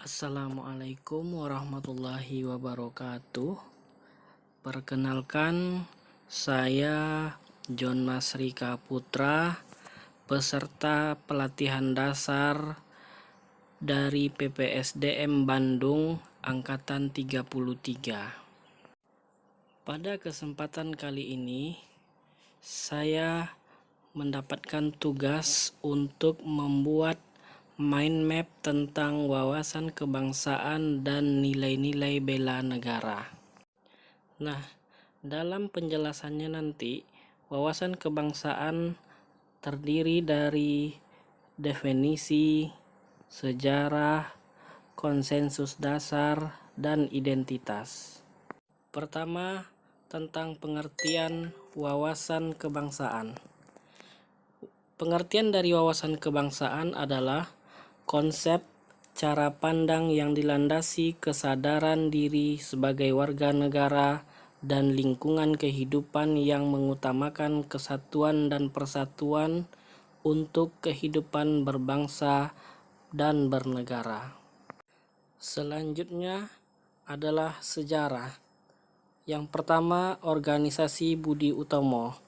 Assalamualaikum warahmatullahi wabarakatuh. Perkenalkan, saya John Masrika Putra, peserta pelatihan dasar dari PPSDM Bandung Angkatan 33. Pada kesempatan kali ini, saya mendapatkan tugas untuk membuat mind map tentang wawasan kebangsaan dan nilai-nilai bela negara. Nah, dalam penjelasannya nanti, wawasan kebangsaan terdiri dari definisi, sejarah, konsensus dasar, dan identitas. Pertama, tentang pengertian wawasan kebangsaan. Pengertian dari wawasan kebangsaan adalah konsep cara pandang yang dilandasi kesadaran diri sebagai warga negara dan lingkungan kehidupan yang mengutamakan kesatuan dan persatuan untuk kehidupan berbangsa dan bernegara. Selanjutnya adalah sejarah. Yang pertama, organisasi Budi Utomo.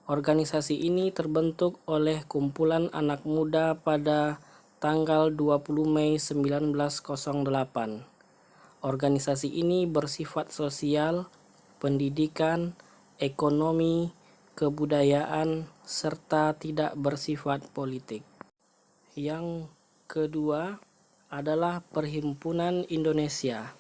Organisasi ini terbentuk oleh kumpulan anak muda pada tanggal 20 Mei 1908. Organisasi ini bersifat sosial, pendidikan, ekonomi, kebudayaan, serta tidak bersifat politik. Yang kedua adalah Perhimpunan Indonesia.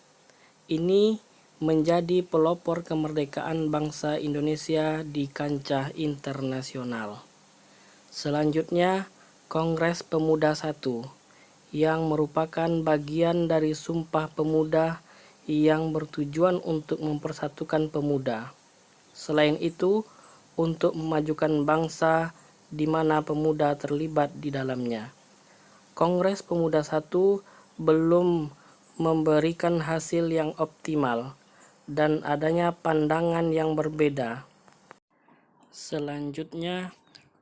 Ini menjadi pelopor kemerdekaan bangsa Indonesia di kancah internasional. Selanjutnya, Kongres Pemuda I, yang merupakan bagian dari Sumpah Pemuda yang bertujuan untuk mempersatukan pemuda. Selain itu, untuk memajukan bangsa di mana pemuda terlibat di dalamnya. Kongres Pemuda I belum memberikan hasil yang optimal dan adanya pandangan yang berbeda. Selanjutnya,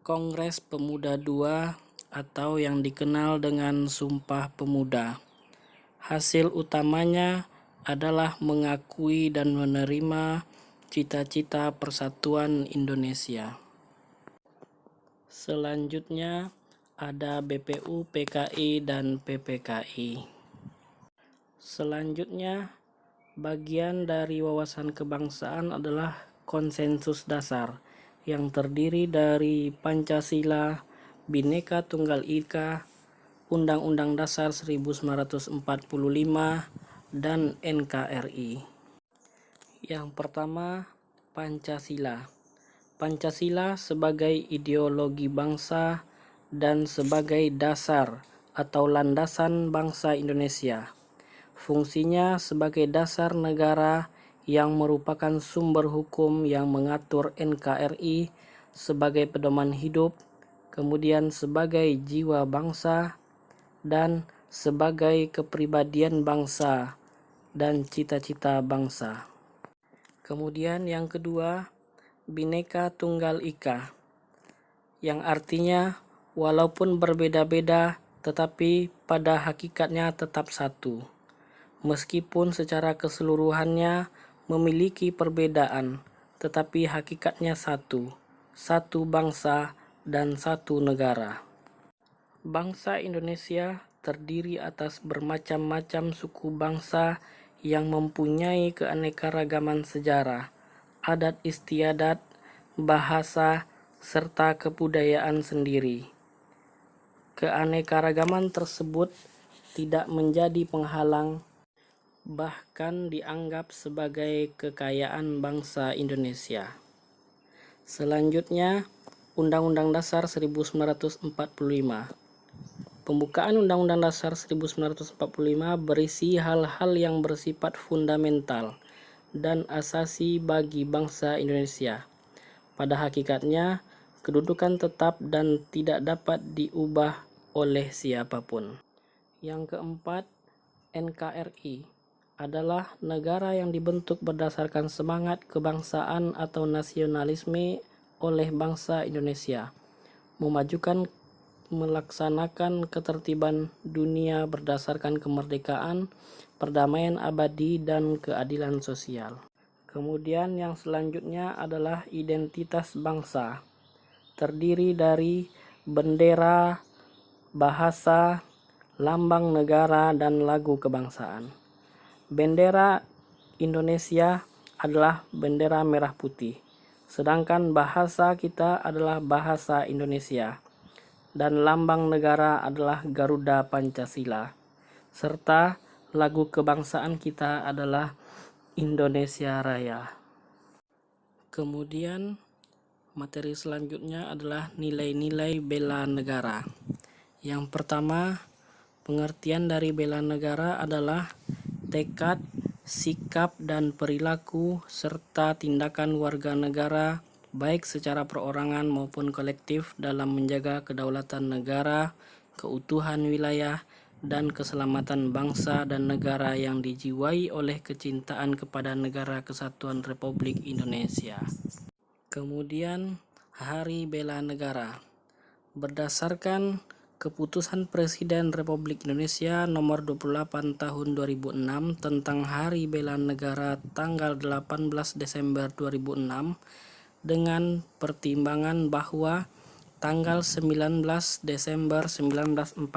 Kongres Pemuda II atau yang dikenal dengan Sumpah Pemuda. Hasil utamanya adalah mengakui dan menerima cita-cita persatuan Indonesia. Selanjutnya ada BPU, PKI, dan PPKI. Selanjutnya, bagian dari wawasan kebangsaan adalah konsensus dasar yang terdiri dari Pancasila, Bhinneka Tunggal Ika, Undang-Undang Dasar 1945, dan NKRI. Yang pertama, Pancasila. Pancasila sebagai ideologi bangsa dan sebagai dasar atau landasan bangsa Indonesia. Fungsinya sebagai dasar negara yang merupakan sumber hukum yang mengatur NKRI sebagai pedoman hidup, kemudian sebagai jiwa bangsa, dan sebagai kepribadian bangsa dan cita-cita bangsa. Kemudian yang kedua, Bhinneka Tunggal Ika, yang artinya walaupun berbeda-beda tetapi pada hakikatnya tetap satu. Meskipun secara keseluruhannya memiliki perbedaan, tetapi hakikatnya satu, satu bangsa dan satu negara. Bangsa Indonesia terdiri atas bermacam-macam suku bangsa yang mempunyai keanekaragaman sejarah, adat istiadat, bahasa, serta kebudayaan sendiri. Keanekaragaman tersebut tidak menjadi penghalang, bahkan dianggap sebagai kekayaan bangsa Indonesia. Selanjutnya, Undang-Undang Dasar 1945. Pembukaan Undang-Undang Dasar 1945 berisi hal-hal yang bersifat fundamental dan asasi bagi bangsa Indonesia. Pada hakikatnya, kedudukan tetap dan tidak dapat diubah oleh siapapun. Yang keempat, NKRI adalah negara yang dibentuk berdasarkan semangat kebangsaan atau nasionalisme oleh bangsa Indonesia, memajukan melaksanakan ketertiban dunia berdasarkan kemerdekaan, perdamaian abadi, dan keadilan sosial. Kemudian yang selanjutnya adalah identitas bangsa. Terdiri dari bendera, bahasa, lambang negara, dan lagu kebangsaan. Bendera Indonesia adalah bendera merah putih, sedangkan bahasa kita adalah bahasa Indonesia, dan lambang negara adalah Garuda Pancasila, serta lagu kebangsaan kita adalah Indonesia Raya. Kemudian materi selanjutnya adalah nilai-nilai bela negara. Yang pertama, pengertian dari bela negara adalah tekad, sikap, dan perilaku serta tindakan warga negara baik secara perorangan maupun kolektif dalam menjaga kedaulatan negara, keutuhan wilayah, dan keselamatan bangsa dan negara yang dijiwai oleh kecintaan kepada Negara Kesatuan Republik Indonesia. Kemudian, Hari Bela Negara. Berdasarkan Keputusan Presiden Republik Indonesia Nomor 28 Tahun 2006 tentang Hari Bela Negara tanggal 18 Desember 2006, dengan pertimbangan bahwa tanggal 19 Desember 1948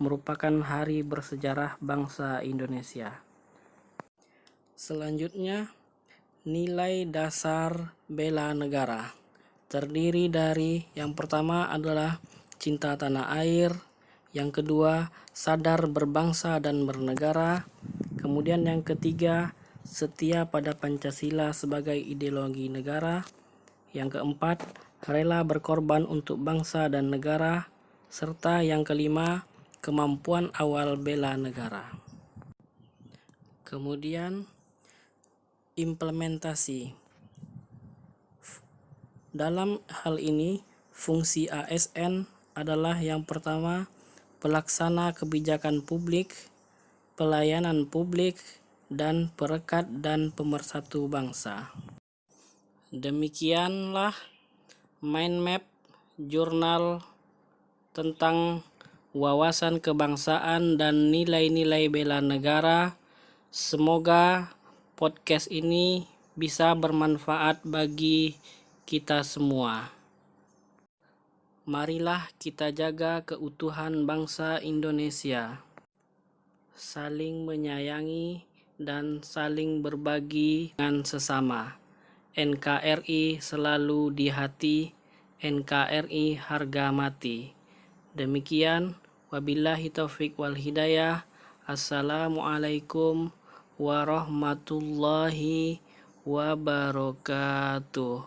merupakan hari bersejarah bangsa Indonesia. Selanjutnya, nilai dasar bela negara. Terdiri dari yang pertama adalah cinta tanah air, yang kedua sadar berbangsa dan bernegara, kemudian yang ketiga setia pada Pancasila sebagai ideologi negara, yang keempat rela berkorban untuk bangsa dan negara, serta yang kelima kemampuan awal bela negara. Kemudian implementasi. Dalam hal ini, fungsi ASN adalah yang pertama, pelaksana kebijakan publik, pelayanan publik, dan perekat dan pemersatu bangsa. Demikianlah mind map jurnal tentang wawasan kebangsaan dan nilai-nilai bela negara. Semoga podcast ini bisa bermanfaat bagi kita semua. Marilah kita jaga keutuhan bangsa Indonesia, saling menyayangi dan saling berbagi dengan sesama. NKRI selalu di hati, NKRI harga mati. Demikian, wabillahi taufik wal hidayah. Assalamualaikum warahmatullahi wabarakatuh.